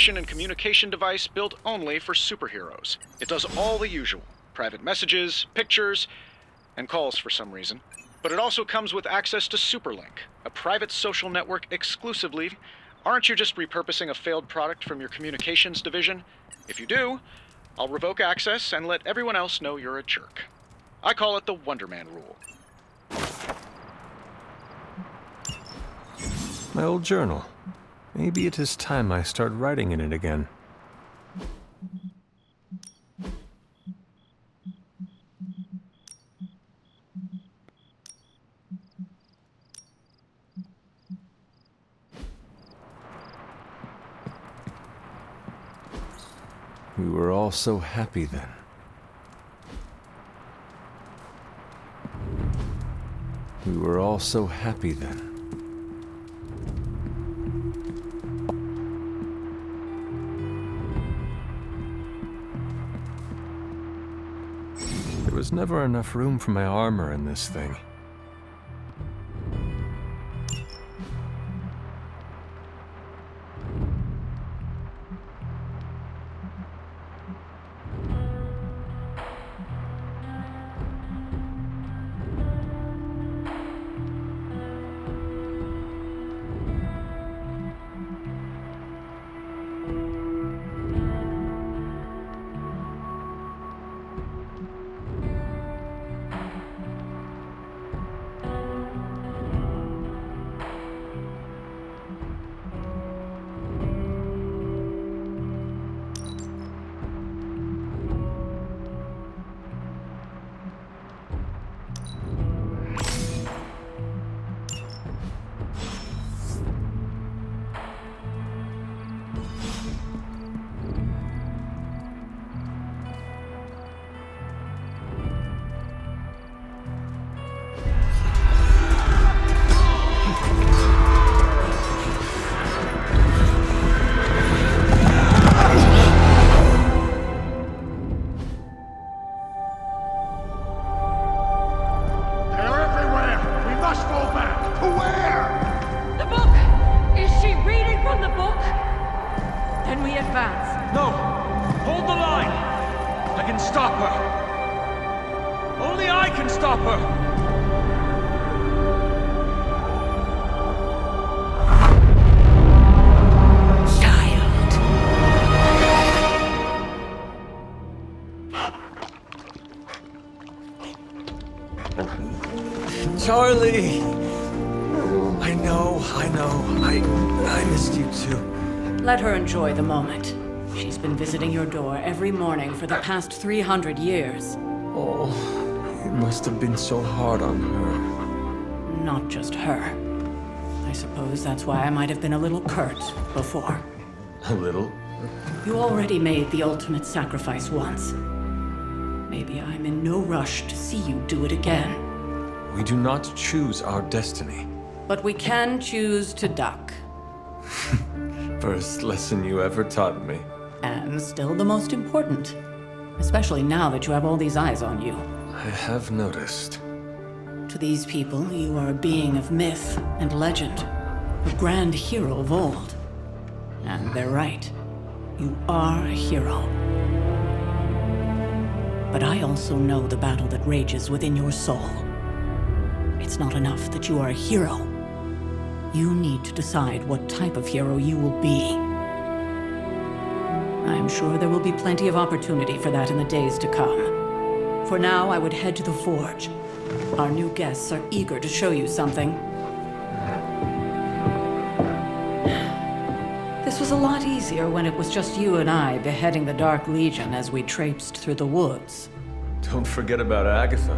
navigation and communication device built only for superheroes. It does all the usual: private messages, pictures, and calls for some reason. But it also comes with access to Superlink, a private social network exclusively. Aren't you just repurposing a failed product from your communications division? If you do, I'll revoke access and let everyone else know you're a jerk. I call it the Wonder Man rule. My old journal. Maybe it is time I start writing in it again. We were all so happy then. We were all so happy then. There was never enough room for my armor in this thing. Charlie! I missed you too. Let her enjoy the moment. She's been visiting your door every morning for the past 300 years. Oh, it must have been so hard on her. Not just her. I suppose that's why I might have been a little curt before. A little? You already made the ultimate sacrifice once. Maybe I'm in no rush to see you do it again. We do not choose our destiny. But we can choose to duck. First lesson you ever taught me. And still the most important. Especially now that you have all these eyes on you. I have noticed. To these people, you are a being of myth and legend. A grand hero of old. And they're right. You are a hero. But I also know the battle that rages within your soul. It's not enough that you are a hero. You need to decide what type of hero you will be. I'm sure there will be plenty of opportunity for that in the days to come. For now, I would head to the Forge. Our new guests are eager to show you something. This was a lot easier when it was just you and I beheading the Dark Legion as we traipsed through the woods. Don't forget about Agatha.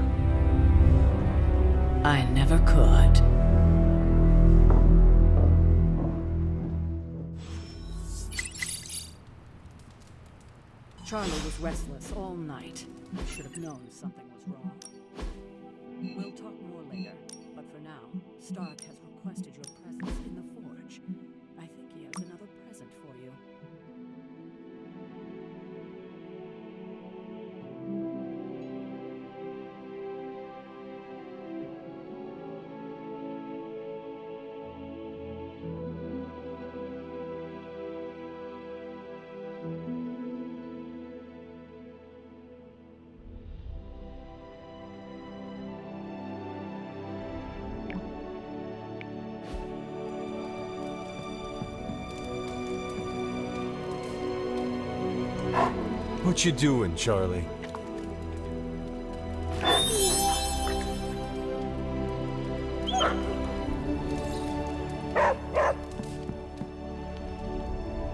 I never could. Charlie was restless all night. I should have known something was wrong. We'll talk more later, but for now, Stark has requested your presence in the Forge. I think he has another present for you. What you doing, Charlie?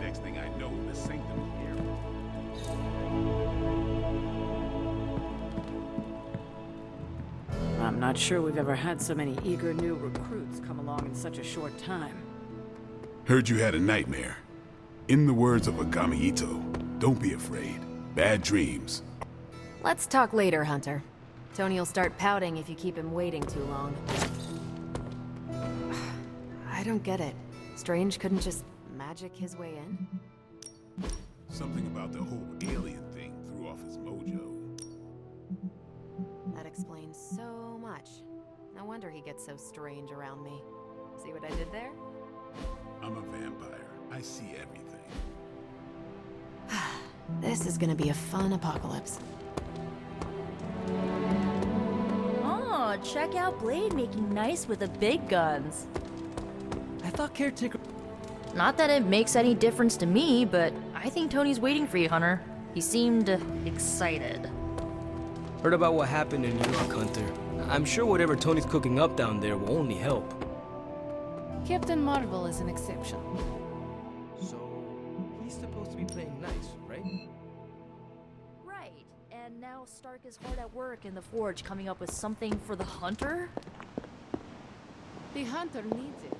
Next thing I know, the sanctum here. I'm not sure we've ever had so many eager new recruits come along in such a short time. Heard you had a nightmare. In the words of Agami Ito, don't be afraid. Bad dreams. Let's talk later, Hunter. Tony'll start pouting if you keep him waiting too long. I don't get it. Strange couldn't just magic his way in? Something about the whole alien thing threw off his mojo. That explains so much. No wonder he gets so strange around me. See what I did there? I'm a vampire. I see everything. This is gonna be a fun apocalypse. Oh, check out Blade making nice with the big guns. I thought Caretaker... Not that it makes any difference to me, but I think Tony's waiting for you, Hunter. He seemed excited. Heard about what happened in New York, Hunter. I'm sure whatever Tony's cooking up down there will only help. Captain Marvel is an exception. So, he's supposed to be playing nice, right? Right, and now Stark is hard at work in the Forge coming up with something for the Hunter? The hunter needs it.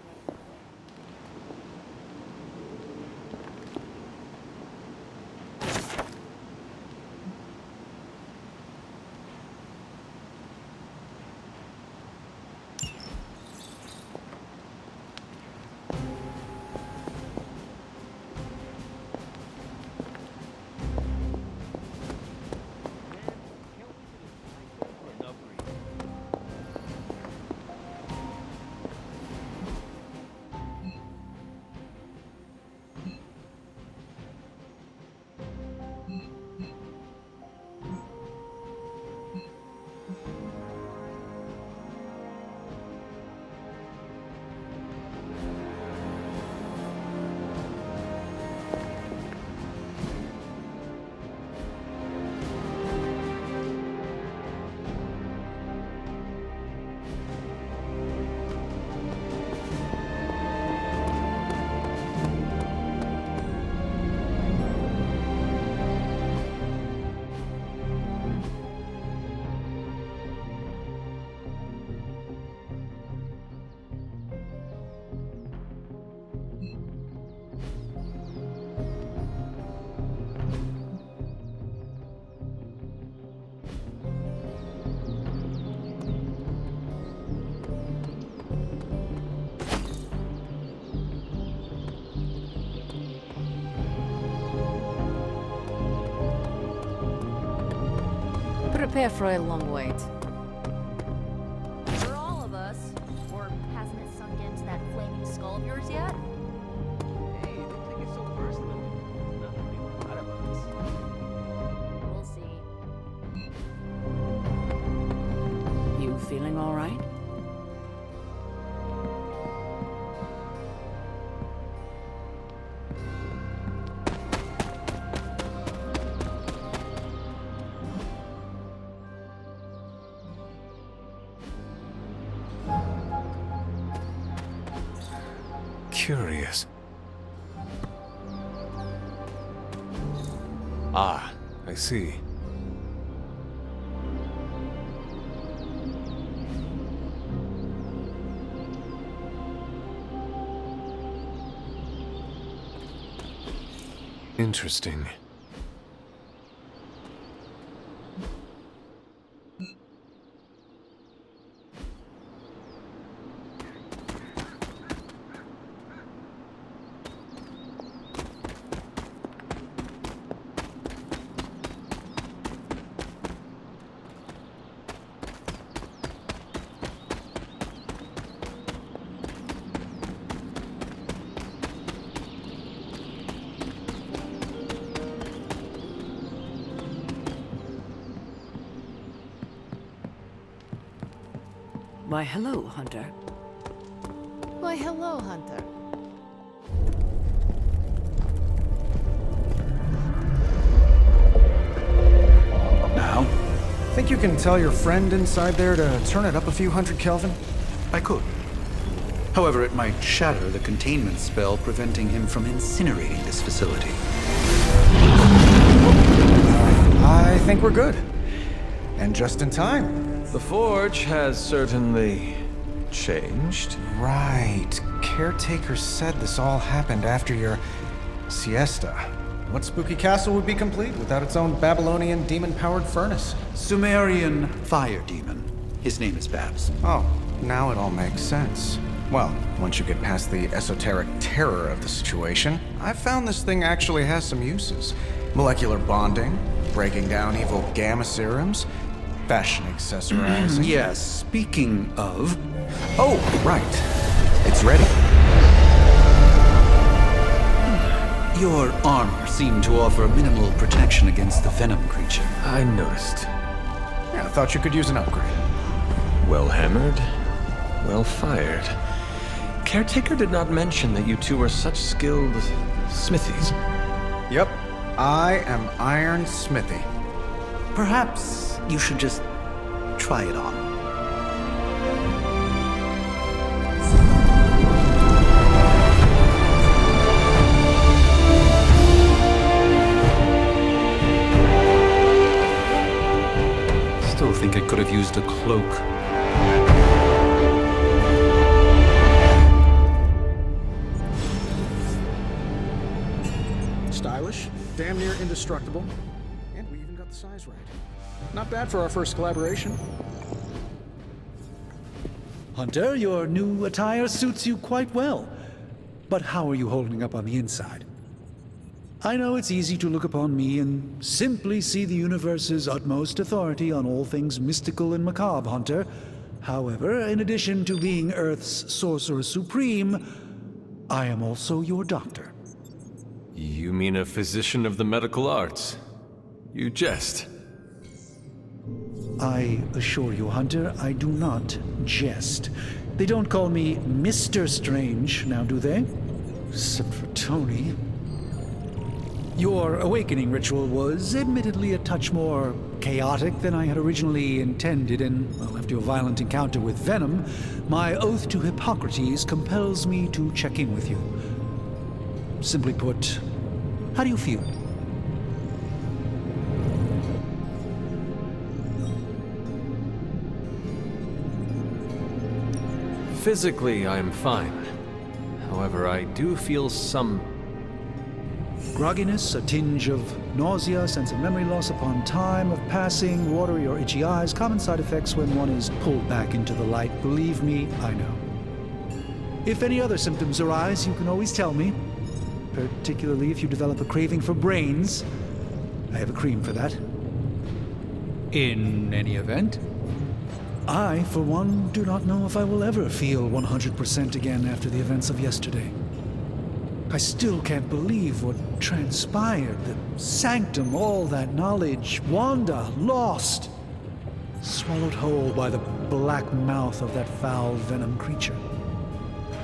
Prepare for a long wait. For all of us. Or hasn't it sunk into that flaming skull of yours yet? Hey, don't take it so personally. It's not really a lot of us. We'll see. You feeling all right? Curious. Ah, I see. Interesting. Why, hello, Hunter. Why, hello, Hunter. Think you can tell your friend inside there to turn it up a few hundred Kelvin? I could. However, it might shatter the containment spell preventing him from incinerating this facility. I think we're good. And just in time. The Forge has certainly changed. Right. Caretaker said this all happened after your siesta. What spooky castle would be complete without its own Babylonian demon-powered furnace? Sumerian fire demon. His name is Babs. Oh, now it all makes sense. Well, once you get past the esoteric terror of the situation, I've found this thing actually has some uses. Molecular bonding, breaking down evil gamma serums, fashion accessorizing. Yes, speaking of... Oh, right. It's ready. Your armor seemed to offer minimal protection against the venom creature. I noticed. Yeah, I thought you could use an upgrade. Well hammered, well fired. Caretaker did not mention that you two were such skilled smithies. Yep, I am Iron Smithy. Perhaps you should just try it on. Still think it could have used a cloak. Stylish, damn near indestructible, and we even got the size right. Not bad for our first collaboration. Hunter, your new attire suits you quite well. But how are you holding up on the inside? I know it's easy to look upon me and simply see the universe's utmost authority on all things mystical and macabre, Hunter. However, in addition to being Earth's sorcerer supreme, I am also your doctor. You mean a physician of the medical arts? You jest. I assure you, Hunter, I do not jest. They don't call me Mr. Strange, now do they? Except for Tony. Your awakening ritual was admittedly a touch more chaotic than I had originally intended, and, well, after a violent encounter with Venom, my oath to Hippocrates compels me to check in with you. Simply put, how do you feel? Physically, I'm fine. However, I do feel some... grogginess, a tinge of nausea, sense of memory loss upon time of passing, watery or itchy eyes, common side effects when one is pulled back into the light. Believe me, I know. If any other symptoms arise, you can always tell me. Particularly if you develop a craving for brains. I have a cream for that. In any event, I, for one, do not know if I will ever feel 100% again after the events of yesterday. I still can't believe what transpired. The sanctum, all that knowledge, Wanda, lost. Swallowed whole by the black mouth of that foul venom creature.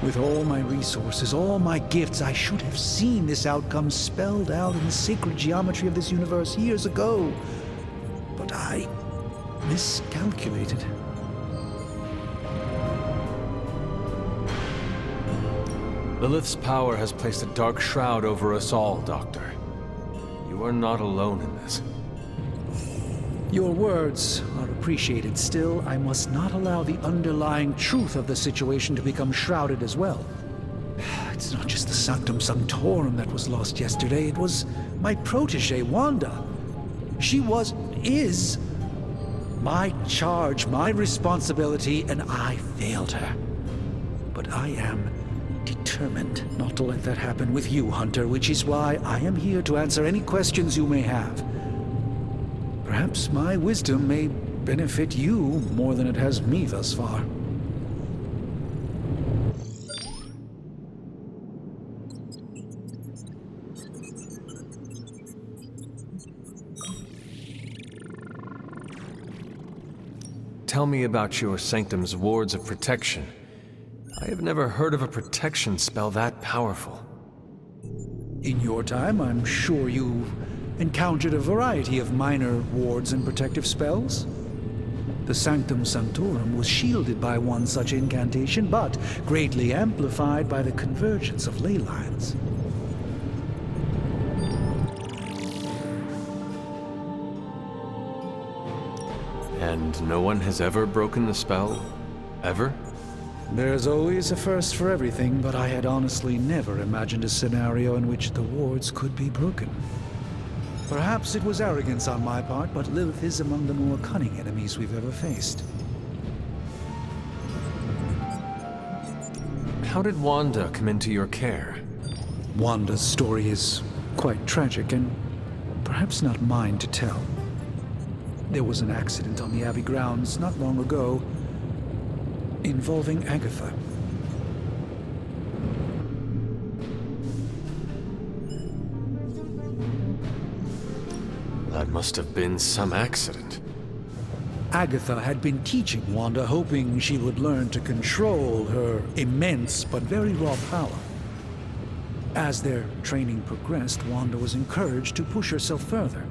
With all my resources, all my gifts, I should have seen this outcome spelled out in the sacred geometry of this universe years ago. But I miscalculated. Lilith's power has placed a dark shroud over us all, Doctor. You are not alone in this. Your words are appreciated. Still, I must not allow the underlying truth of the situation to become shrouded as well. It's not just the Sanctum Sanctorum that was lost yesterday. It was my protege, Wanda. She is my charge, my responsibility, and I failed her. But I am determined not to let that happen with you, Hunter, which is why I am here to answer any questions you may have. Perhaps my wisdom may benefit you more than it has me thus far. Tell me about your Sanctum's wards of protection. I have never heard of a protection spell that powerful. In your time, I'm sure you encountered a variety of minor wards and protective spells. The Sanctum Sanctorum was shielded by one such incantation, but greatly amplified by the convergence of ley lines. And no one has ever broken the spell? Ever? There's always a first for everything, but I had honestly never imagined a scenario in which the wards could be broken. Perhaps it was arrogance on my part, but Lilith is among the more cunning enemies we've ever faced. How did Wanda come into your care? Wanda's story is quite tragic, and perhaps not mine to tell. There was an accident on the Abbey grounds not long ago involving Agatha. That must have been some accident. Agatha had been teaching Wanda, hoping she would learn to control her immense but very raw power. As their training progressed, Wanda was encouraged to push herself further.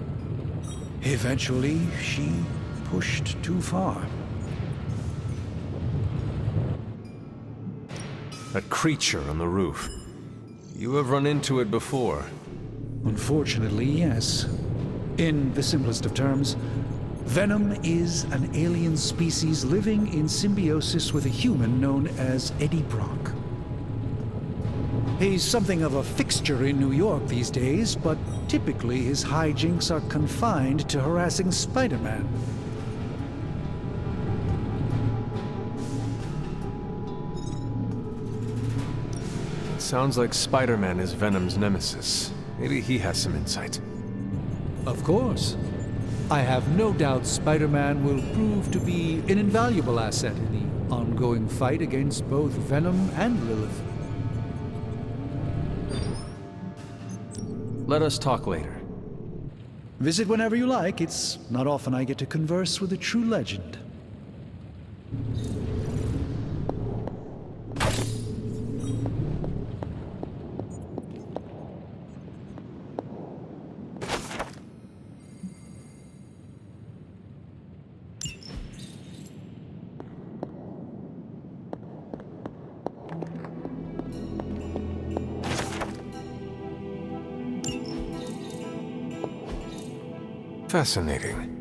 Eventually, she pushed too far. That creature on the roof. You have run into it before. Unfortunately, yes. In the simplest of terms, Venom is an alien species living in symbiosis with a human known as Eddie Brock. He's something of a fixture in New York these days, but typically his hijinks are confined to harassing Spider-Man. Sounds like Spider-Man is Venom's nemesis. Maybe he has some insight. Of course. I have no doubt Spider-Man will prove to be an invaluable asset in the ongoing fight against both Venom and Lilith. Let us talk later. Visit whenever you like. It's not often I get to converse with a true legend. Fascinating.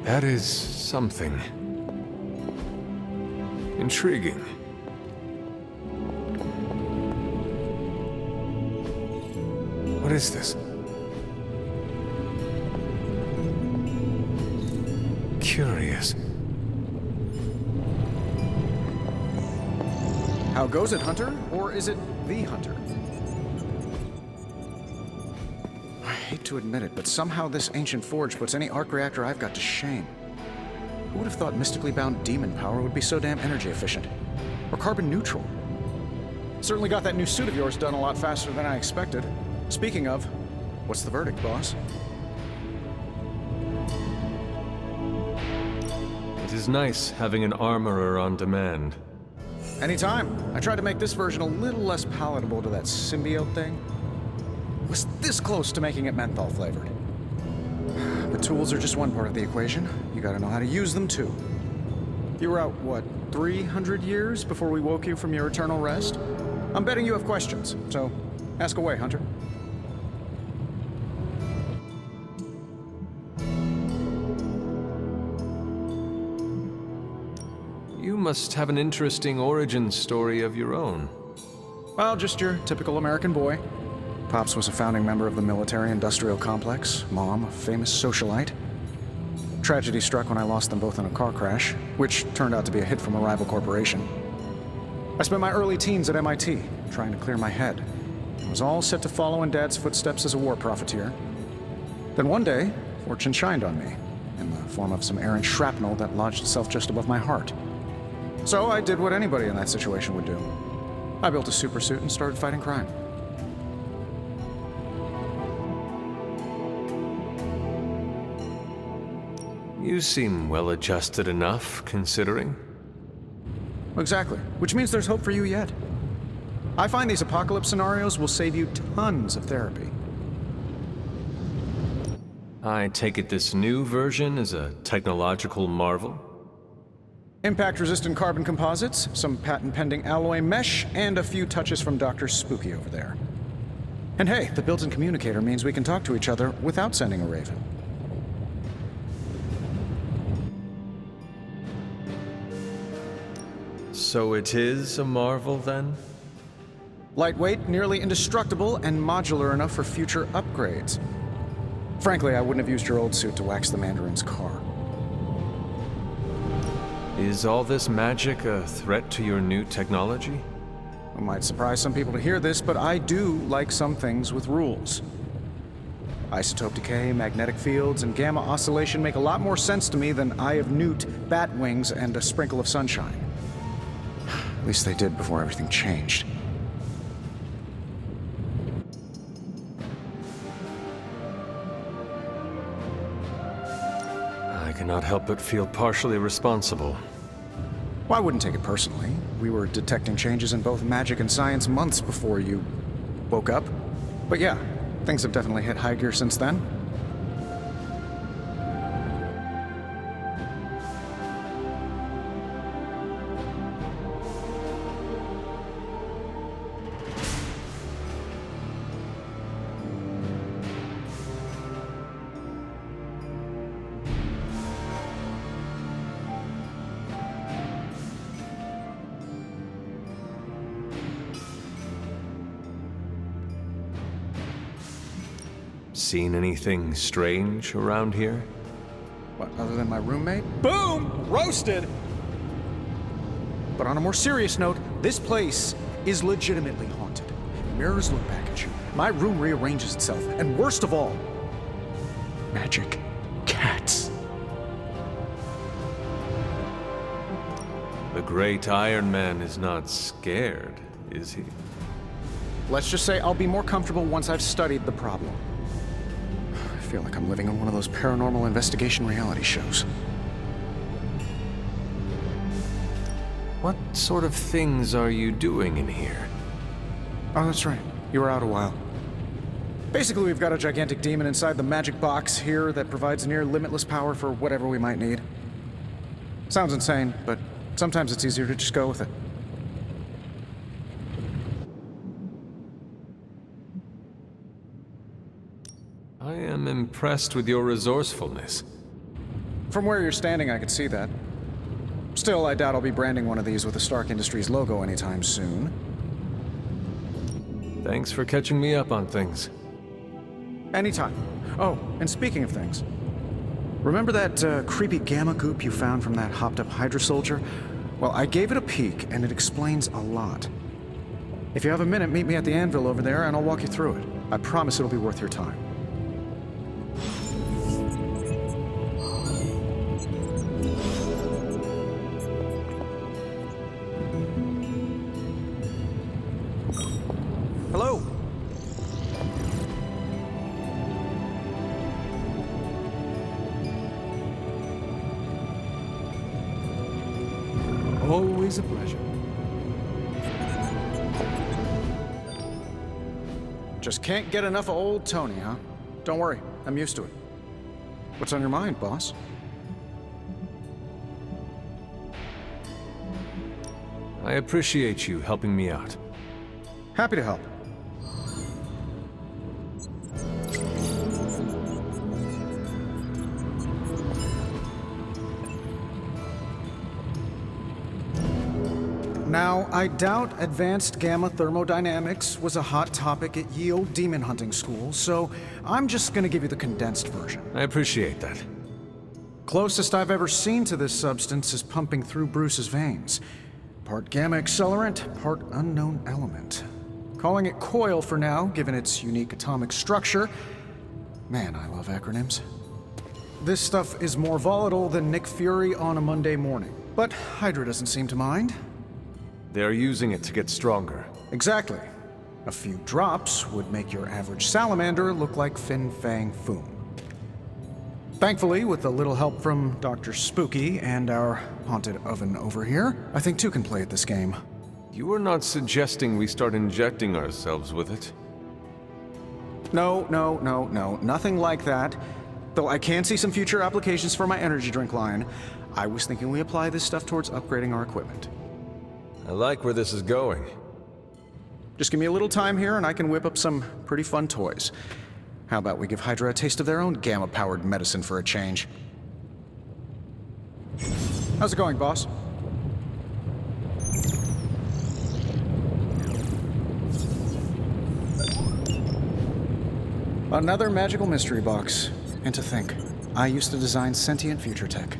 That is something. Intriguing. What is this? Curious. How goes it, Hunter? Or is it the Hunter? I hate to admit it, but somehow this ancient forge puts any arc reactor I've got to shame. Who would have thought mystically bound demon power would be so damn energy efficient? Or carbon neutral? Certainly got that new suit of yours done a lot faster than I expected. Speaking of, what's the verdict, boss? It is nice having an armorer on demand. Anytime. I tried to make this version a little less palatable to that symbiote thing. Was this close to making it menthol flavored. But tools are just one part of the equation. You gotta know how to use them too. You were out, what, 300 years before we woke you from your eternal rest? I'm betting you have questions, so ask away, Hunter. You must have an interesting origin story of your own. Well, just your typical American boy. Pops was a founding member of the military-industrial complex. Mom, a famous socialite. Tragedy struck when I lost them both in a car crash, which turned out to be a hit from a rival corporation. I spent my early teens at MIT, trying to clear my head. I was all set to follow in Dad's footsteps as a war profiteer. Then one day, fortune shined on me, in the form of some errant shrapnel that lodged itself just above my heart. So I did what anybody in that situation would do. I built a supersuit and started fighting crime. You seem well-adjusted enough, considering. Exactly, which means there's hope for you yet. I find these apocalypse scenarios will save you tons of therapy. I take it this new version is a technological marvel? Impact-resistant carbon composites, some patent-pending alloy mesh, and a few touches from Dr. Spooky over there. And hey, the built-in communicator means we can talk to each other without sending a raven. So it is a marvel, then? Lightweight, nearly indestructible, and modular enough for future upgrades. Frankly, I wouldn't have used your old suit to wax the Mandarin's car. Is all this magic a threat to your new technology? It might surprise some people to hear this, but I do like some things with rules. Isotope decay, magnetic fields, and gamma oscillation make a lot more sense to me than Eye of Newt, bat wings, and a sprinkle of sunshine. At least they did before everything changed. I cannot help but feel partially responsible. Well, I wouldn't take it personally. We were detecting changes in both magic and science months before you woke up. But yeah, things have definitely hit high gear since then. Seen anything strange around here? What, other than my roommate? Boom! Roasted! But on a more serious note, this place is legitimately haunted. Mirrors look back at you. My room rearranges itself. And worst of all, magic cats. The great Iron Man is not scared, is he? Let's just say I'll be more comfortable once I've studied the problem. I feel like I'm living in one of those paranormal investigation reality shows. What sort of things are you doing in here? Oh, that's right. You were out a while. Basically, we've got a gigantic demon inside the magic box here that provides near limitless power for whatever we might need. Sounds insane, but sometimes it's easier to just go with it. I am impressed with your resourcefulness. From where you're standing, I could see that. Still, I doubt I'll be branding one of these with the Stark Industries logo anytime soon. Thanks for catching me up on things. Anytime. Oh, and speaking of things, remember that creepy gamma goop you found from that hopped-up Hydra soldier? Well, I gave it a peek, and it explains a lot. If you have a minute, meet me at the anvil over there, and I'll walk you through it. I promise it'll be worth your time. Hello. Always a pleasure. Just can't get enough of old Tony, huh? Don't worry, I'm used to it. What's on your mind, boss? I appreciate you helping me out. Happy to help. Now, I doubt advanced gamma thermodynamics was a hot topic at Ye Olde Demon Hunting School, so I'm just gonna give you the condensed version. I appreciate that. Closest I've ever seen to this substance is pumping through Bruce's veins. Part gamma accelerant, part unknown element. Calling it coil for now, given its unique atomic structure. Man, I love acronyms. This stuff is more volatile than Nick Fury on a Monday morning. But Hydra doesn't seem to mind. They're using it to get stronger. Exactly. A few drops would make your average salamander look like Fin Fang Foom. Thankfully, with a little help from Dr. Spooky and our haunted oven over here, I think two can play at this game. You are not suggesting we start injecting ourselves with it? No, nothing like that. Though I can see some future applications for my energy drink line, I was thinking we apply this stuff towards upgrading our equipment. I like where this is going. Just give me a little time here and I can whip up some pretty fun toys. How about we give Hydra a taste of their own gamma-powered medicine for a change? How's it going, boss? Another magical mystery box. And to think, I used to design sentient future tech.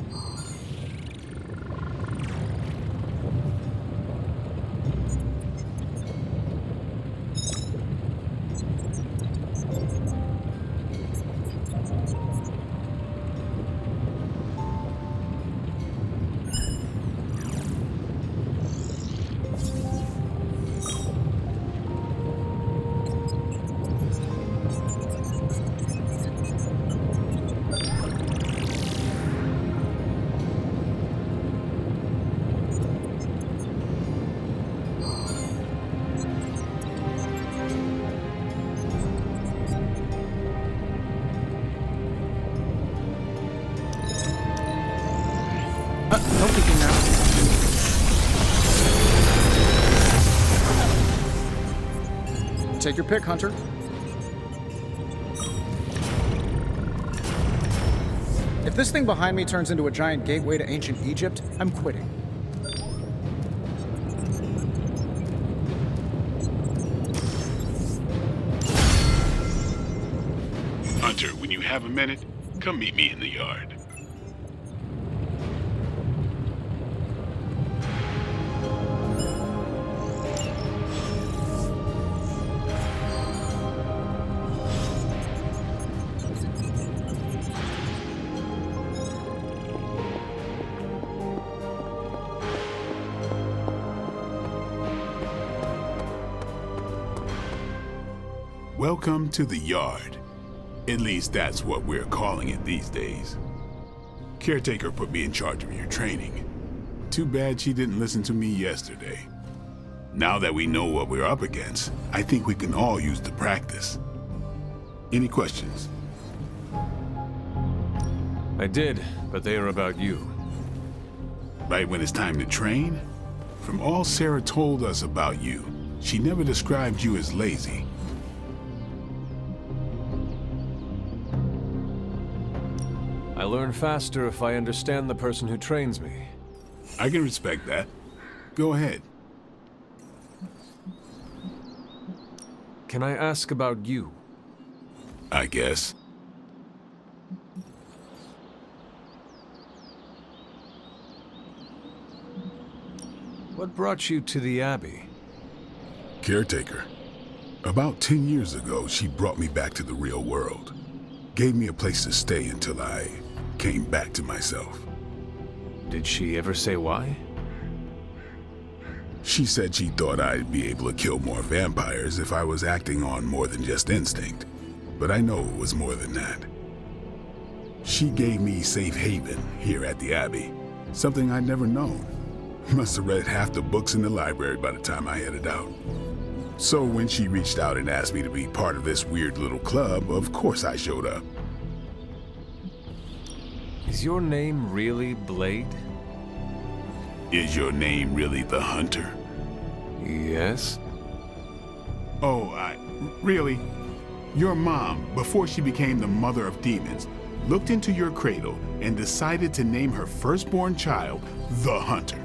No peeking now. Take your pick, Hunter. If this thing behind me turns into a giant gateway to ancient Egypt, I'm quitting. Hunter, when you have a minute, come meet me in the yard. Welcome to the yard. At least that's what we're calling it these days. Caretaker put me in charge of your training. Too bad she didn't listen to me yesterday. Now that we know what we're up against, I think we can all use the practice. Any questions? I did, but they are about you. Right when it's time to train? From all Sarah told us about you, she never described you as lazy. I learn faster if I understand the person who trains me. I can respect that. Go ahead. Can I ask about you? I guess. What brought you to the Abbey? Caretaker. About 10 years ago, she brought me back to the real world. Gave me a place to stay until I came back to myself. Did she ever say why? She said she thought I'd be able to kill more vampires if I was acting on more than just instinct. But I know it was more than that. She gave me safe haven here at the Abbey, something I'd never known. Must have read half the books in the library by the time I headed out. So when she reached out and asked me to be part of this weird little club, of course I showed up. Is your name really Blade? Is your name really the Hunter? Yes. Oh, really? Your mom, before she became the mother of demons, looked into your cradle and decided to name her firstborn child the Hunter.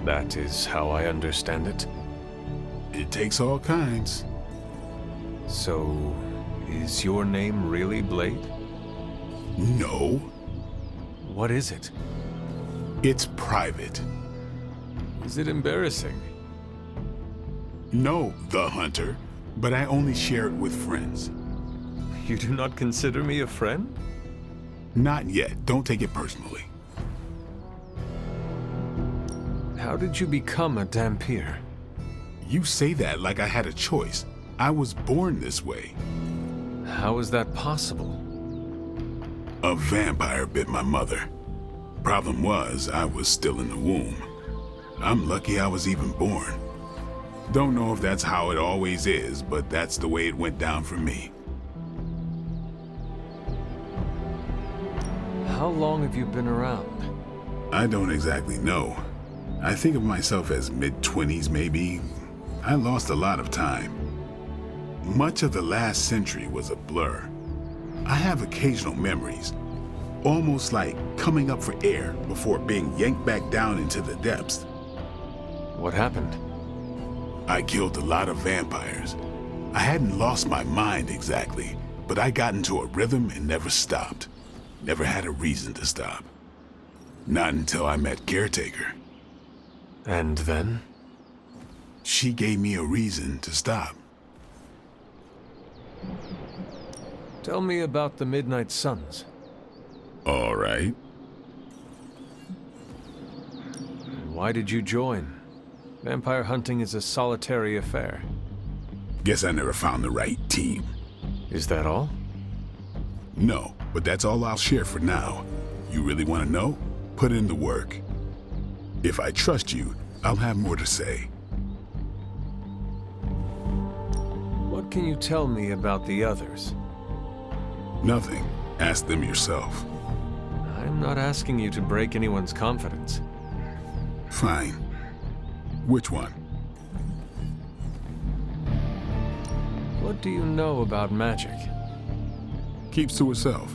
That is how I understand it. It takes all kinds. So, is your name really Blade? No. What is it? It's private. Is it embarrassing? No, the Hunter, but I only share it with friends. You do not consider me a friend? Not yet. Don't take it personally. How did you become a Dhampir? You say that like I had a choice. I was born this way. How is that possible? A vampire bit my mother. Problem was, I was still in the womb. I'm lucky I was even born. Don't know if that's how it always is, but that's the way it went down for me. How long have you been around? I don't exactly know. I think of myself as mid-20s, maybe. I lost a lot of time. Much of the last century was a blur. I have occasional memories, almost like coming up for air before being yanked back down into the depths. What happened? I killed a lot of vampires. I hadn't lost my mind exactly, but I got into a rhythm and never stopped. Never had a reason to stop. Not until I met Caretaker. And then? She gave me a reason to stop. Tell me about the Midnight Suns. All right. Why did you join? Vampire hunting is a solitary affair. Guess I never found the right team. Is that all? No, but that's all I'll share for now. You really want to know? Put in the work. If I trust you, I'll have more to say. What can you tell me about the others? Nothing. Ask them yourself. I'm not asking you to break anyone's confidence. Fine. Which one? What do you know about magic? Keeps to herself.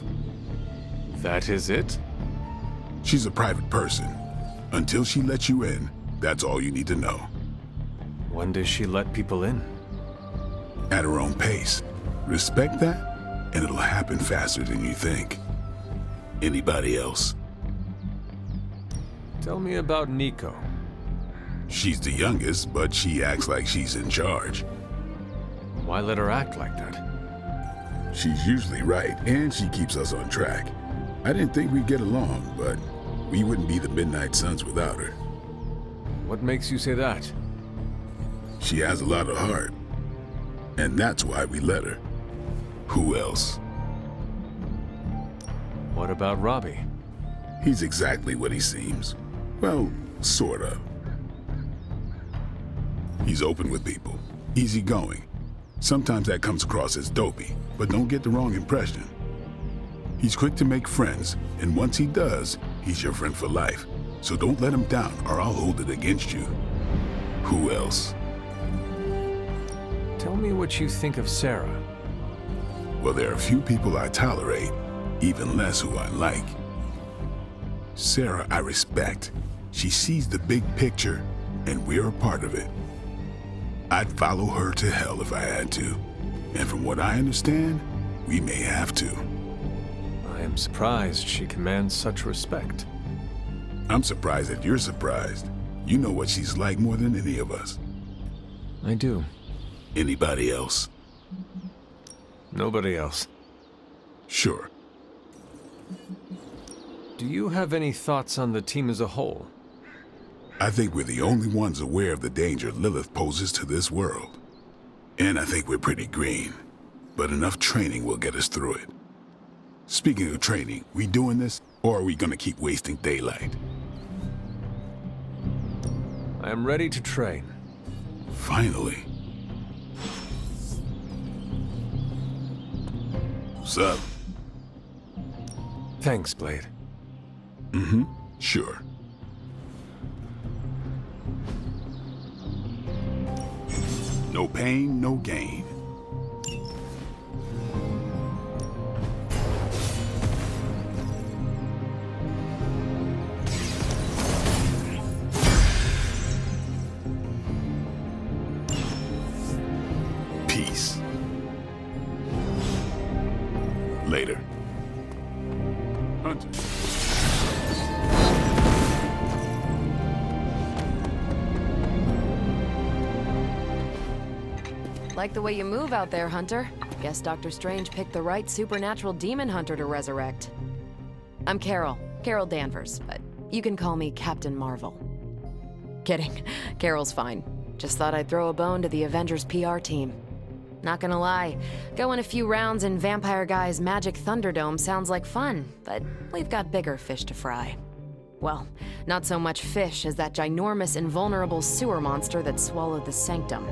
That is it? She's a private person. Until she lets you in, that's all you need to know. When does she let people in? At her own pace. Respect that, and it'll happen faster than you think. Anybody else? Tell me about Nico. She's the youngest, but she acts like she's in charge. Why let her act like that? She's usually right, and she keeps us on track. I didn't think we'd get along, but we wouldn't be the Midnight Suns without her. What makes you say that? She has a lot of heart, and that's why we let her. Who else? What about Robbie? He's exactly what he seems. Well, sort of. He's open with people, easygoing. Sometimes that comes across as dopey, but don't get the wrong impression. He's quick to make friends, and once he does, he's your friend for life. So don't let him down, or I'll hold it against you. Who else? Tell me what you think of Sarah. Well, there are a few people I tolerate, even less who I like. Sarah I respect. She sees the big picture, and we're a part of it. I'd follow her to hell if I had to. And from what I understand, we may have to. I am surprised she commands such respect. I'm surprised that you're surprised. You know what she's like more than any of us. I do. Anybody else? Nobody else. Sure. Do you have any thoughts on the team as a whole? I think we're the only ones aware of the danger Lilith poses to this world. And I think we're pretty green. But enough training will get us through it. Speaking of training, we doing this, or are we gonna keep wasting daylight? I am ready to train. Finally. What's up? Thanks, Blade. Mm-hmm. Sure. No pain, no gain. Peace. Later. Hunter. Like the way you move out there, Hunter. Guess Dr. Strange picked the right supernatural demon hunter to resurrect. I'm Carol Danvers, but you can call me Captain Marvel. Kidding, Carol's fine. Just thought I'd throw a bone to the Avengers PR team. Not gonna lie, going a few rounds in Vampire Guy's Magic Thunderdome sounds like fun, but we've got bigger fish to fry. Well, not so much fish as that ginormous invulnerable sewer monster that swallowed the Sanctum.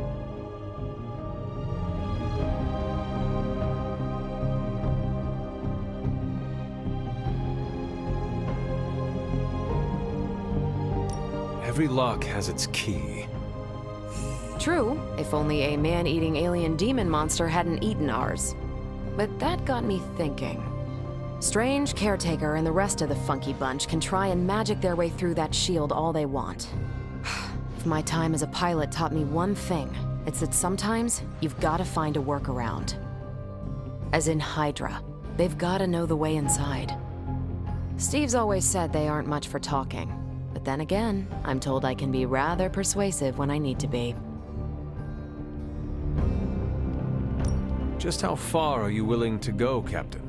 Every lock has its key. True, if only a man-eating alien demon monster hadn't eaten ours. But that got me thinking. Strange, Caretaker, and the rest of the funky bunch can try and magic their way through that shield all they want. If my time as a pilot taught me one thing, it's that sometimes you've got to find a workaround. As in Hydra, they've got to know the way inside. Steve's always said they aren't much for talking, but then again, I'm told I can be rather persuasive when I need to be. Just how far are you willing to go, Captain?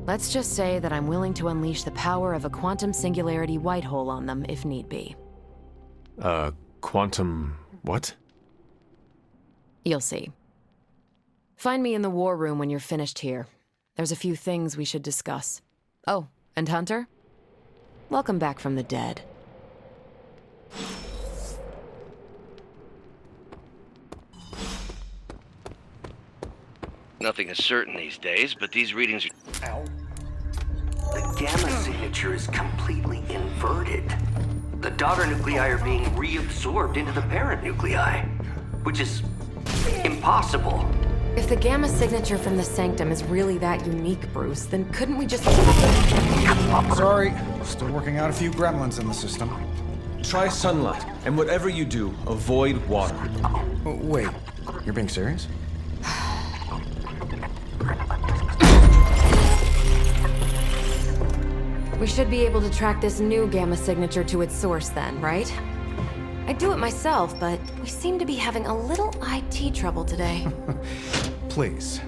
Let's just say that I'm willing to unleash the power of a quantum singularity white hole on them if need be. Quantum... what? You'll see. Find me in the war room when you're finished here. There's a few things we should discuss. Oh, and Hunter? Welcome back from the dead. Nothing is certain these days, but these readings are... Ow. The gamma signature is completely inverted. The daughter nuclei are being reabsorbed into the parent nuclei, which is impossible. If the gamma signature from the Sanctum is really that unique, Bruce, then couldn't we just... Sorry, still working out a few gremlins in the system. Try sunlight, and whatever you do, avoid water. Oh, wait, you're being serious? We should be able to track this new gamma signature to its source then, right? I'd do it myself, but we seem to be having a little IT trouble today. Please.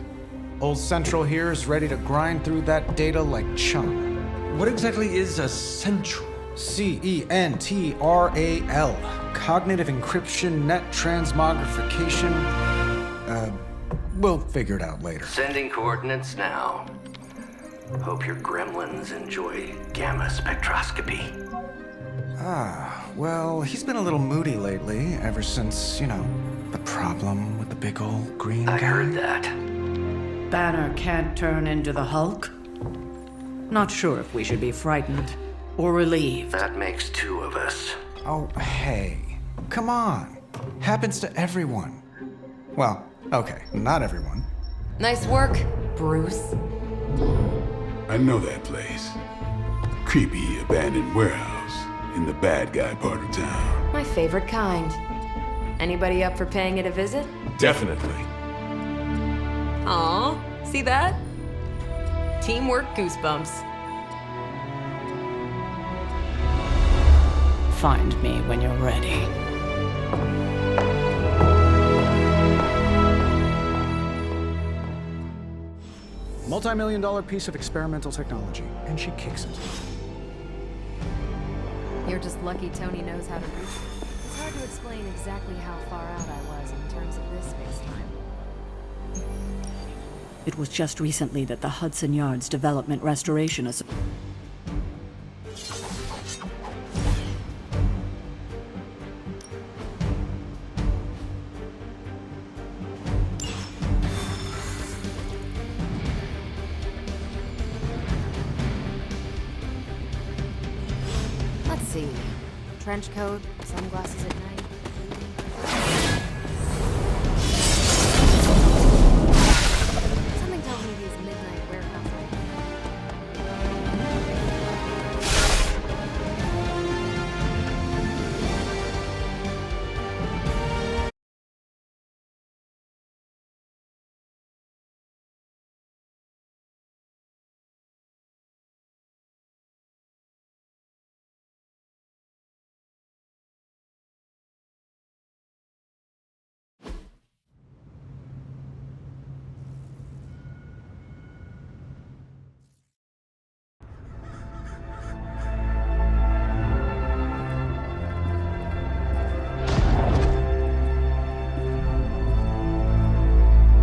Old Central here is ready to grind through that data like chum. What exactly is a central? CENTRAL. Cognitive encryption, net transmogrification. We'll figure it out later. Sending coordinates now. Hope your gremlins enjoy gamma spectroscopy. Well, he's been a little moody lately, ever since, the problem with the big old green guy. I heard that. Banner can't turn into the Hulk? Not sure if we should be frightened or relieved. That makes two of us. Oh, hey. Come on. Happens to everyone. Well, okay, not everyone. Nice work, Bruce. I know that place. Creepy abandoned warehouse in the bad guy part of town. My favorite kind. Anybody up for paying it a visit? Definitely. Aw, see that? Teamwork goosebumps. Find me when you're ready. Multi-million-dollar piece of experimental technology, and she kicks it. You're just lucky Tony knows how to read. It's hard to explain exactly how far out I was in terms of this space-time. It was just recently that the Hudson Yards Development Restoration Let's see. Trench coat, sunglasses at night. Something tells me these midnight warehouse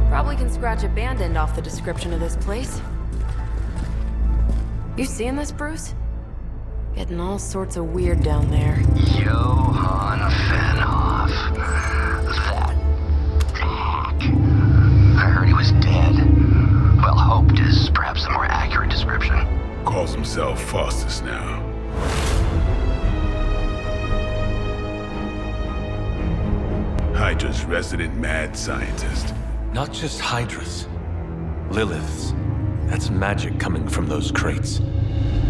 Probably can scratch abandoned off the description of this place. You seeing this, Bruce? Getting all sorts of weird down there. Johann Fenhoff. That hack. I heard he was dead. Well, hoped is perhaps the more accurate description. Calls himself Faustus now. Hydra's resident mad scientist. Not just Hydra's. Lilith's. That's magic coming from those crates.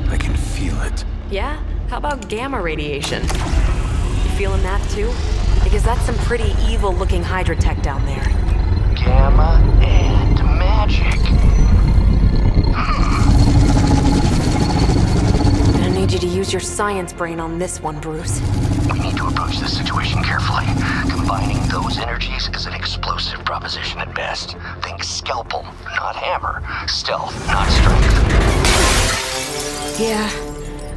I can feel it. Yeah? How about gamma radiation? You feeling that too? Because that's some pretty evil-looking Hydra tech down there. Gamma and magic. I need you to use your science brain on this one, Bruce. We need to approach this situation carefully. Combining those energies is an explosive proposition at best. Think scalpel, not hammer. Stealth, not strength. Yeah,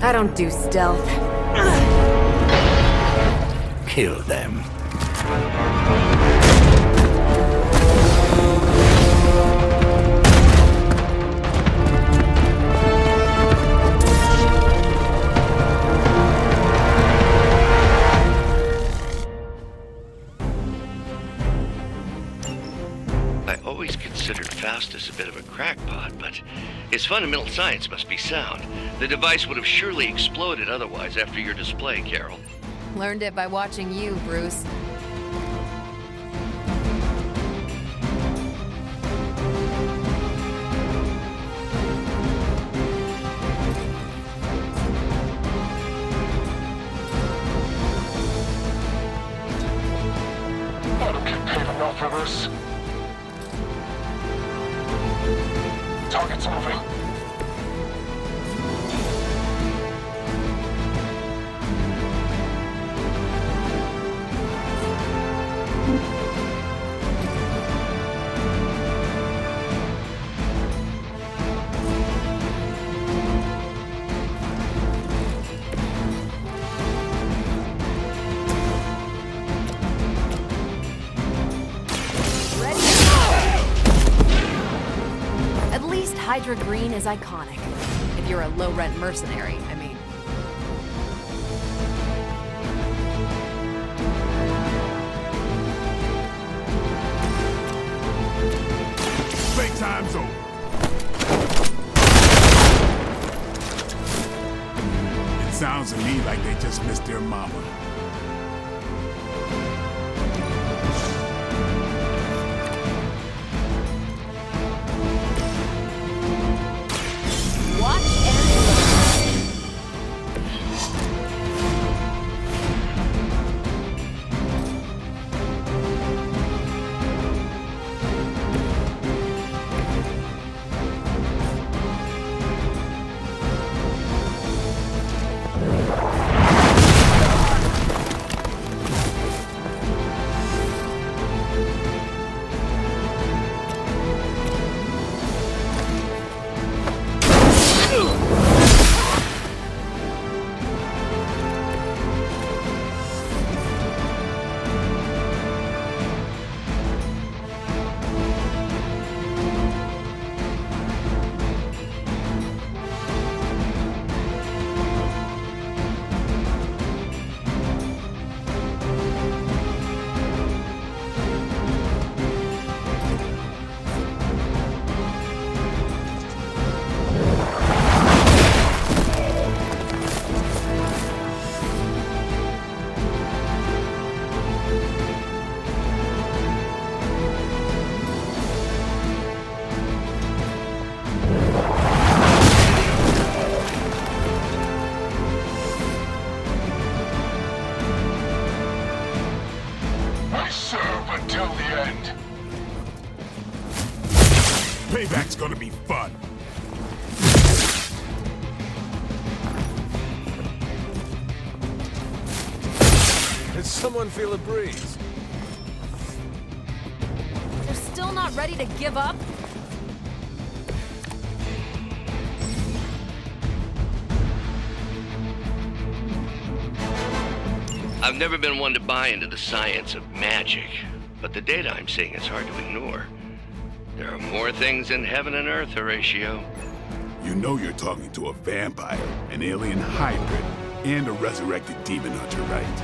I don't do stealth. Kill them. I always considered Faustus a bit of a crackpot, but his fundamental science must be sound. The device would have surely exploded otherwise after your display, Carol. Learned it by watching you, Bruce. I don't get paid enough for this. Target's moving. At least Hydra Green is iconic. If you're a low-rent mercenary, I mean. Playtime's over. It sounds to me like they just missed their mama. Watch and learn. I serve until the end. Payback's gonna be fun. Did someone feel a breeze? They're still not ready to give up? I've never been one to buy into the science of magic, but the data I'm seeing is hard to ignore. There are more things in heaven and earth, Horatio. You know you're talking to a vampire, an alien hybrid, and a resurrected demon hunter, right?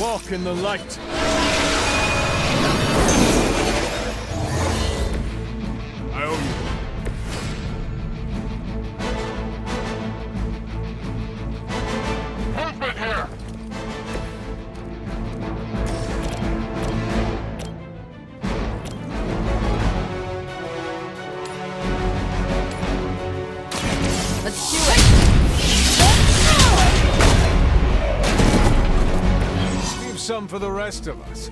Walk in the light. I owe you. Movement here! Let's do it! Leave some for the rest of us.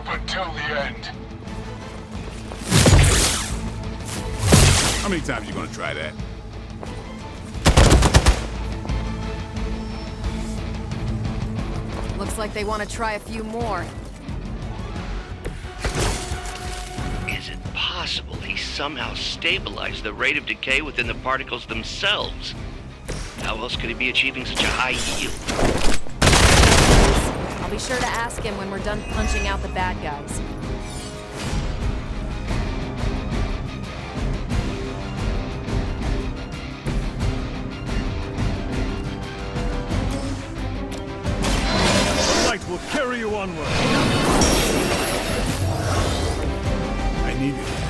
Until the end. How many times you gonna try that? Looks like they want to try a few more. Is it possible he somehow stabilized the rate of decay within the particles themselves? How else could he be achieving such a high yield? I'll be sure to ask him when we're done punching out the bad guys. The light will carry you onward. I needed that.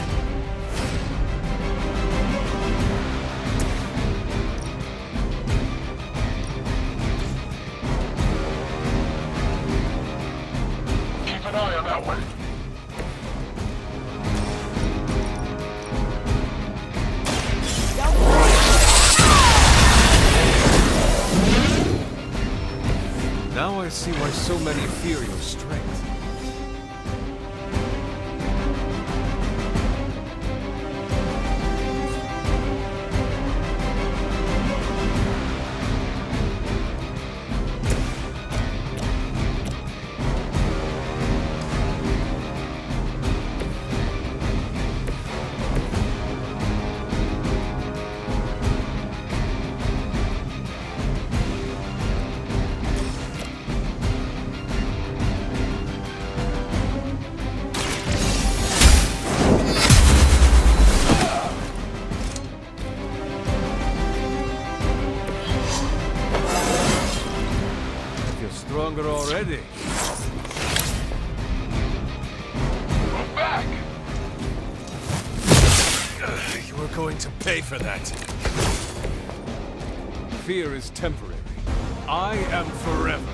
Keep an eye on that one. Now I see why so many fear your strength. Stronger already. Move back! You were going to pay for that. Fear is temporary. I am forever.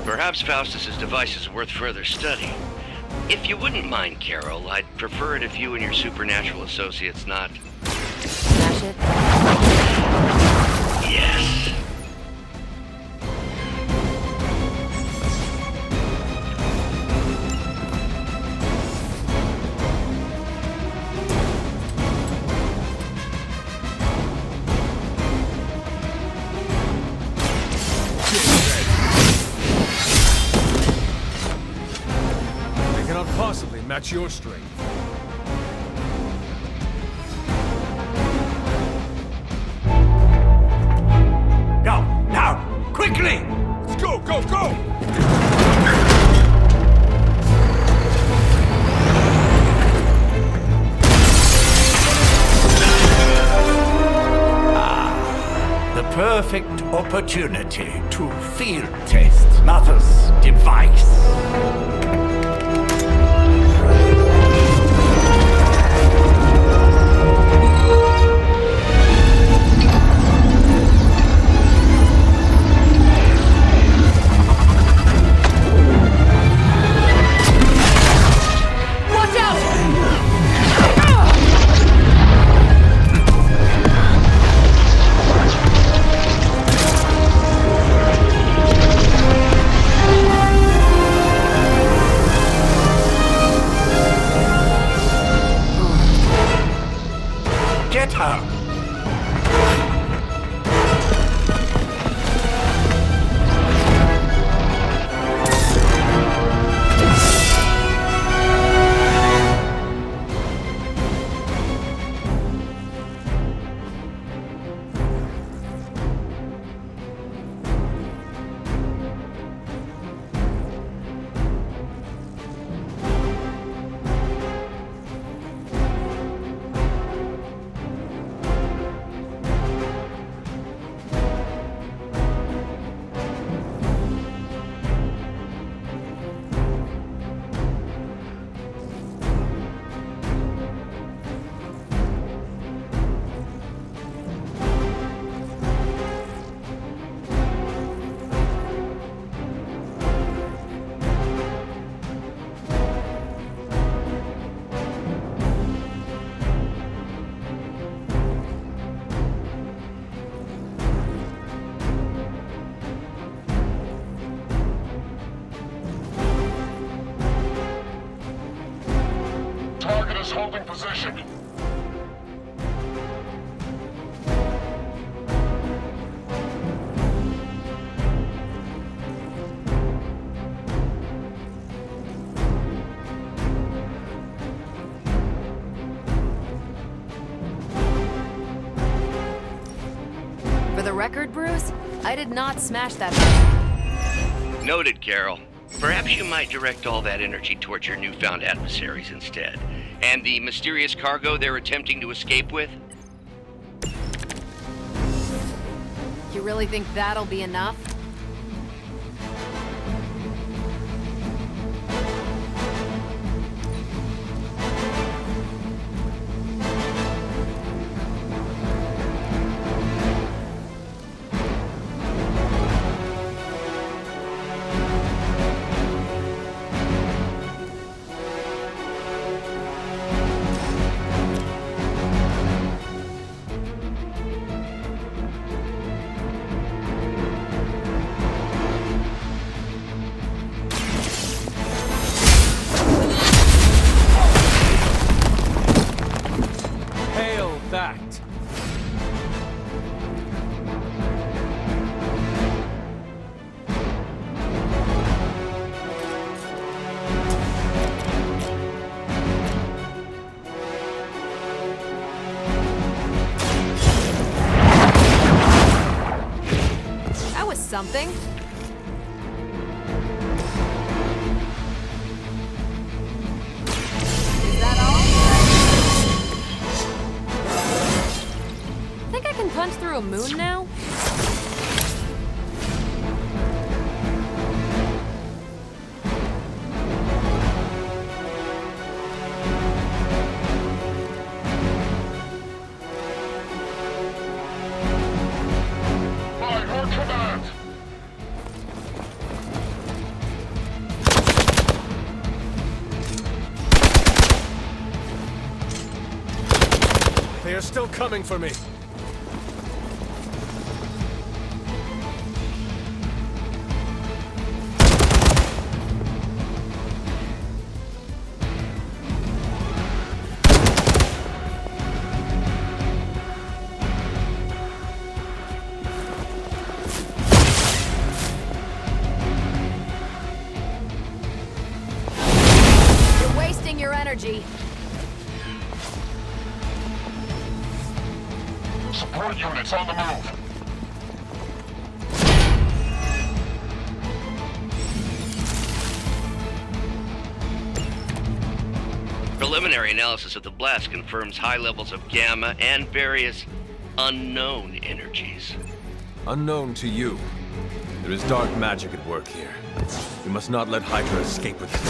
Perhaps Faustus's device is worth further study. If you wouldn't mind, Carol, I'd prefer it if you and your supernatural associates not... Smash it? Yes. Possibly match your strength. Go! Now! Quickly! Let's go! Go! Go! The perfect opportunity to field test Mother's device. turn. Target is holding position. For the record, Bruce, I did not smash that. Noted, Carol. Perhaps you might direct all that energy towards your newfound adversaries instead. And the mysterious cargo they're attempting to escape with? You really think that'll be enough? Hail that! That was something. Is that all? Think I can punch through a moon now? By her command. They are still coming for me. You're wasting your energy. Support units on the move. Preliminary analysis of the blast confirms high levels of gamma and various unknown energies. Unknown to you. There is dark magic at work here. We must not let Hydra escape with it.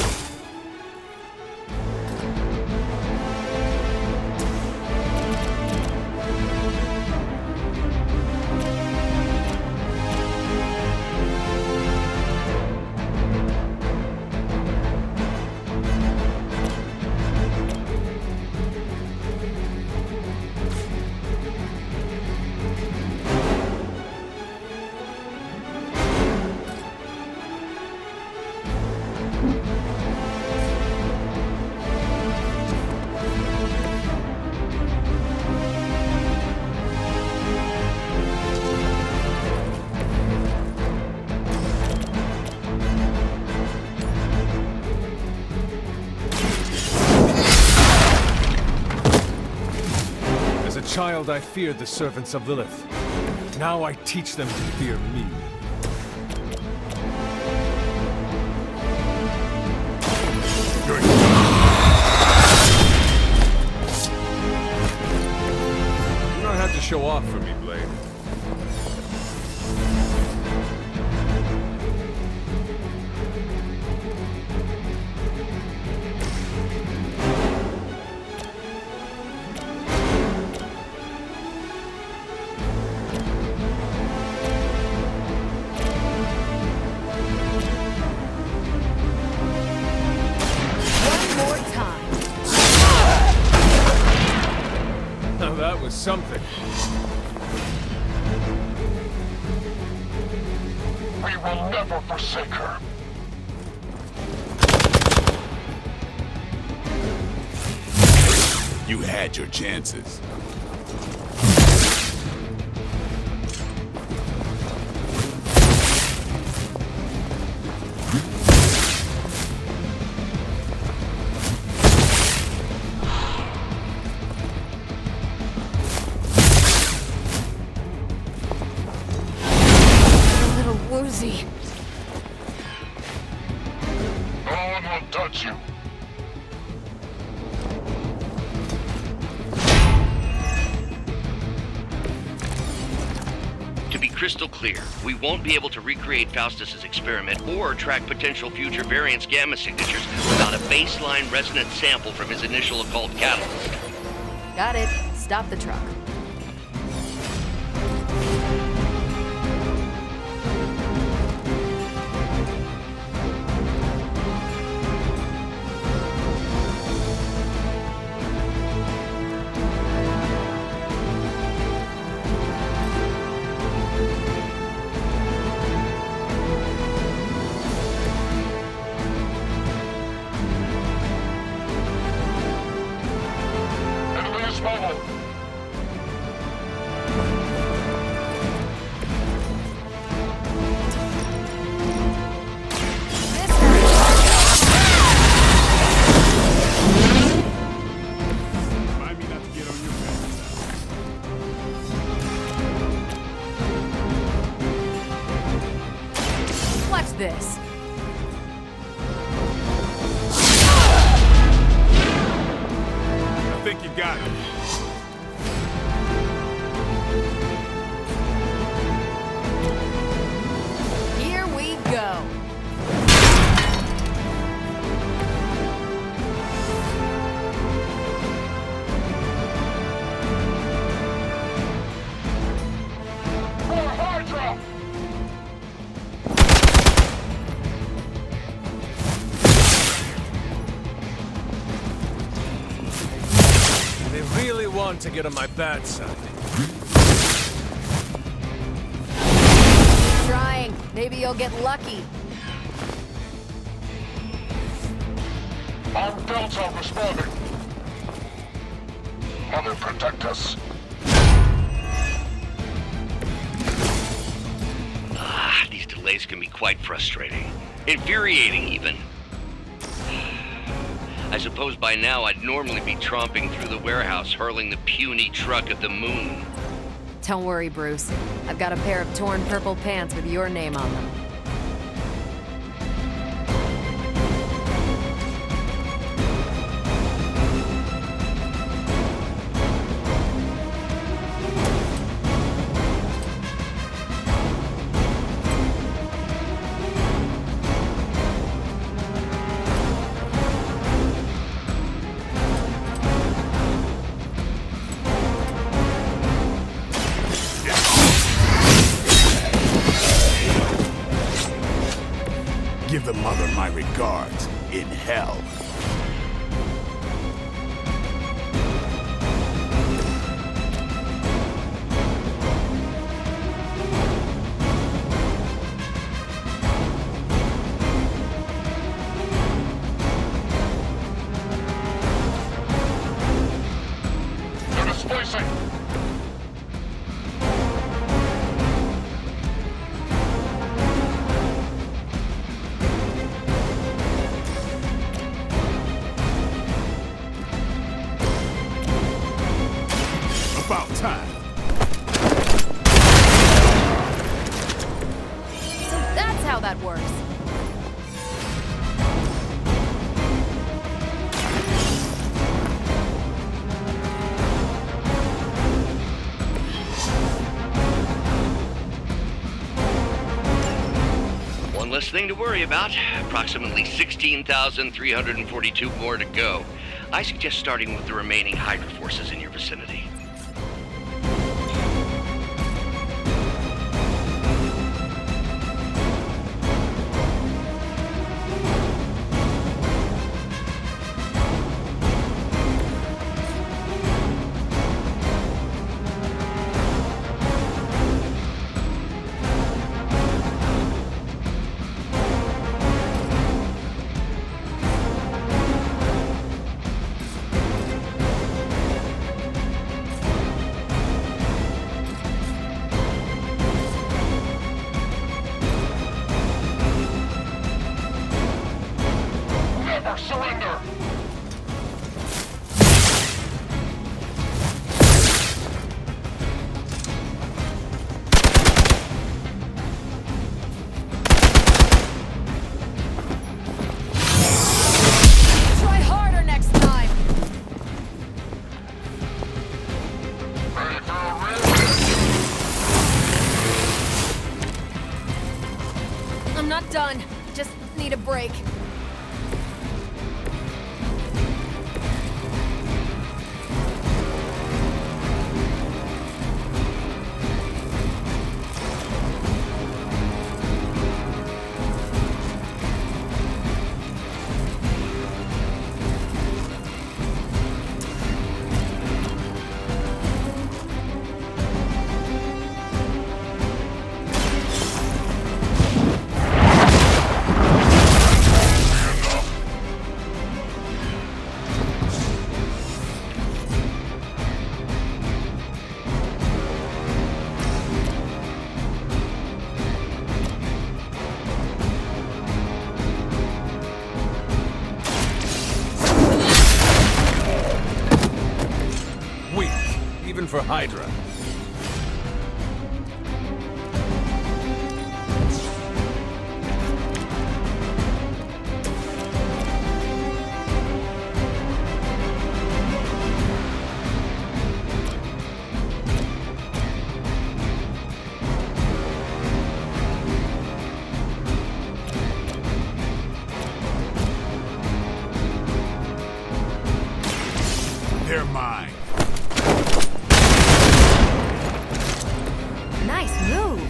child, I feared the servants of Lilith. Now I teach them to fear me. You don't have to show off for me, Blade. That was something. We will never forsake her. You had your chances. Woozy. No one will touch you. To be crystal clear, we won't be able to recreate Faustus's experiment or track potential future variants' gamma signatures without a baseline resonant sample from his initial occult catalyst. Got it. Stop the truck. Watch this. I think you got it. Here we go. For Hydra! They really want to get on my bad side. Trying. Maybe you'll get lucky. Our belts are responding. Mother, protect us. These delays can be quite frustrating. Infuriating, even. I suppose by now I'd normally be tromping through the warehouse, hurling the puny truck at the moon. Don't worry, Bruce. I've got a pair of torn purple pants with your name on them. Give the mother my regards in hell. They're displacing. thing to worry about. Approximately 16,342 more to go. I suggest starting with the remaining Hydra forces in your vicinity. Never surrender! Try harder next time! Ready for a real I'm not done. Just need a break. Weak, even for Hydra. They're mine. Nice move.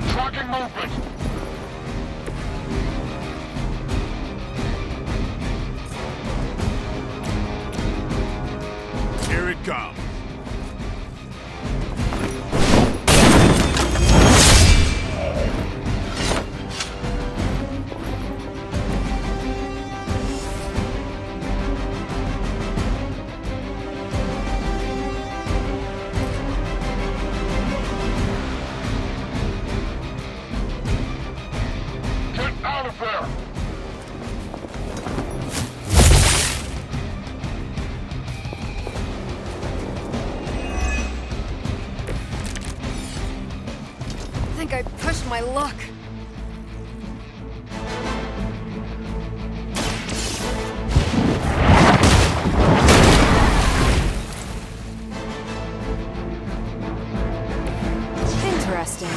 tracking movement! Here it comes. Get out of there! I think I pushed my luck. Interesting.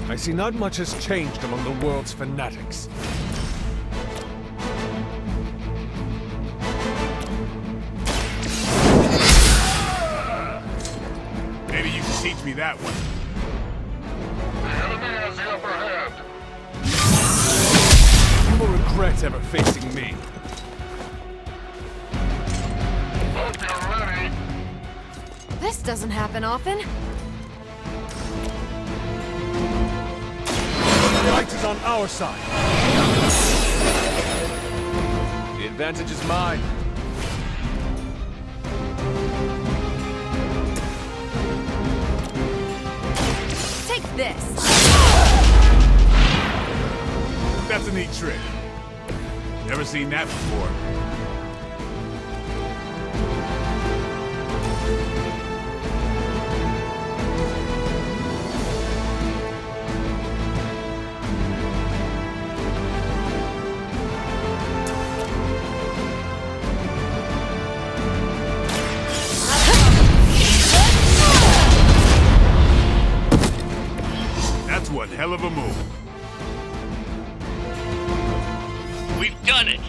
I see not much has changed among the world's fanatics. Maybe you can teach me that one. The enemy has the upper hand. You will regret ever facing me. Hope you're ready. This doesn't happen often. The light is on our side. The advantage is mine. Take this. That's a neat trick. Never seen that before. That's one hell of a move. We've done it!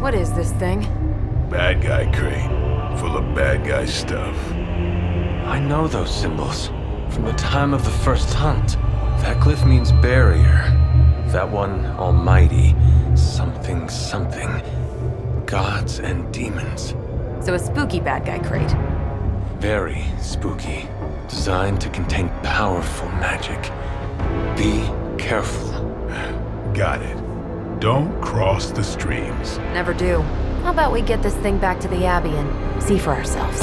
What is this thing? Bad guy crate. Full of bad guy stuff. I know those symbols. From the time of the first hunt. That glyph means barrier. That one, almighty. Something, something. Gods and demons. So a spooky bad guy crate. Very spooky. Designed to contain powerful magic. Be careful. Got it. Don't cross the streams. Never do. How about we get this thing back to the Abbey and see for ourselves?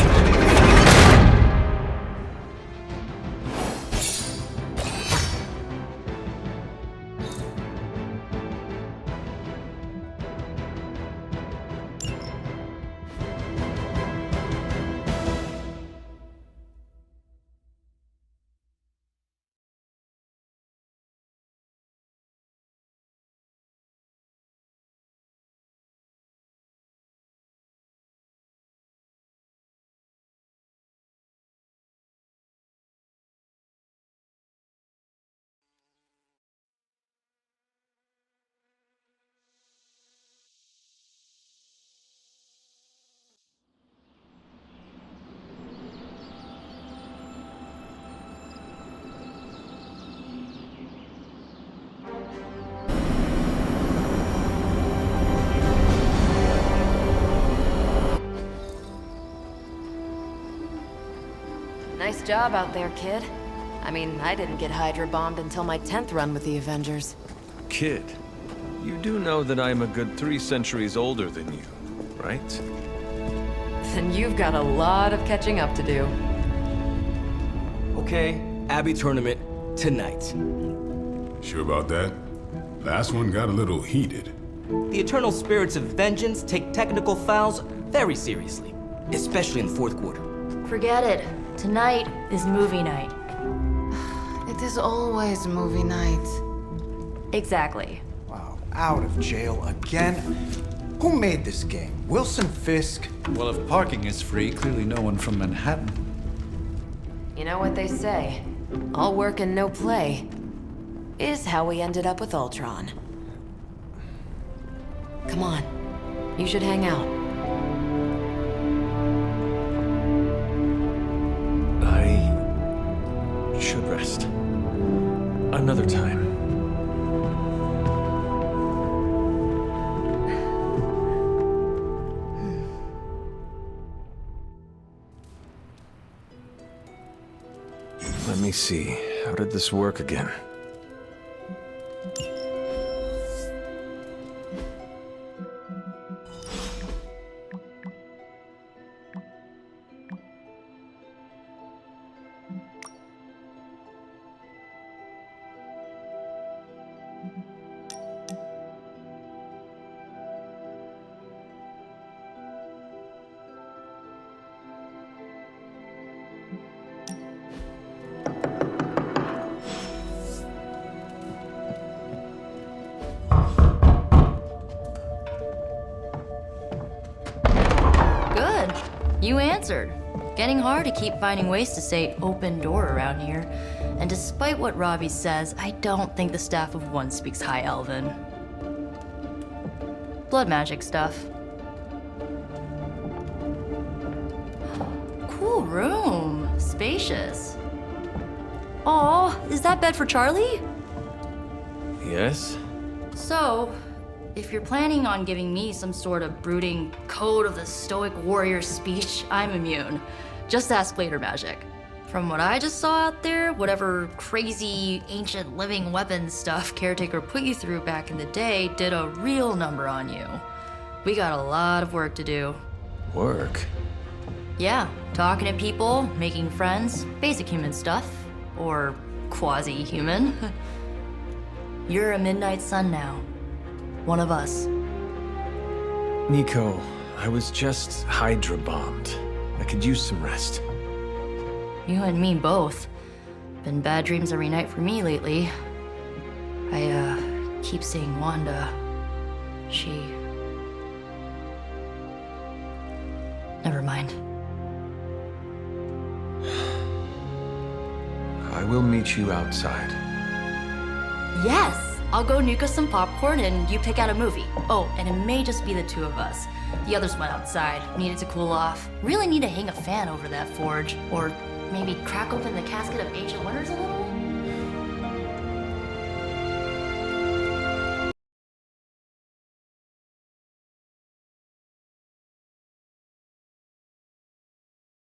Nice job out there, kid. I mean, I didn't get Hydra bombed until my 10th run with the Avengers. Kid, you do know that I'm a good 3 centuries older than you, right? Then you've got a lot of catching up to do. Okay, Abbey tournament tonight. Sure about that? Last one got a little heated. The Eternal Spirits of Vengeance take technical fouls very seriously, especially in the fourth quarter. Forget it. Tonight is movie night. It is always movie night. Exactly. Wow, out of jail again? Who made this game? Wilson Fisk? Well, if parking is free, clearly no one from Manhattan. You know what they say? All work and no play is how we ended up with Ultron. Come on. You should hang out. I should rest. Another time. Let me see. How did this work again? Good. You answered. getting hard to keep finding ways to say open door around here. And despite what Robbie says, I don't think the staff of One speaks High Elven. Blood magic stuff. Cool room. Spacious. Aw, is that bed for Charlie? Yes? So, if you're planning on giving me some sort of brooding code of the stoic warrior speech, I'm immune. Just ask later, Magic. From what I just saw out there, whatever crazy ancient living weapons stuff Caretaker put you through back in the day did a real number on you. We got a lot of work to do. Work? Yeah, talking to people, making friends, basic human stuff. Or quasi-human. You're a Midnight Sun now. One of us. Nico, I was just Hydra bombed. I could use some rest. You and me both. Been bad dreams every night for me lately. I keep seeing Wanda. She... Never mind. I will meet you outside. Yes! I'll go nuke us some popcorn and you pick out a movie. Oh, and it may just be the two of us. The others went outside, needed to cool off. Really need to hang a fan over that forge. Or maybe crack open the casket of Ancient Wonders a little?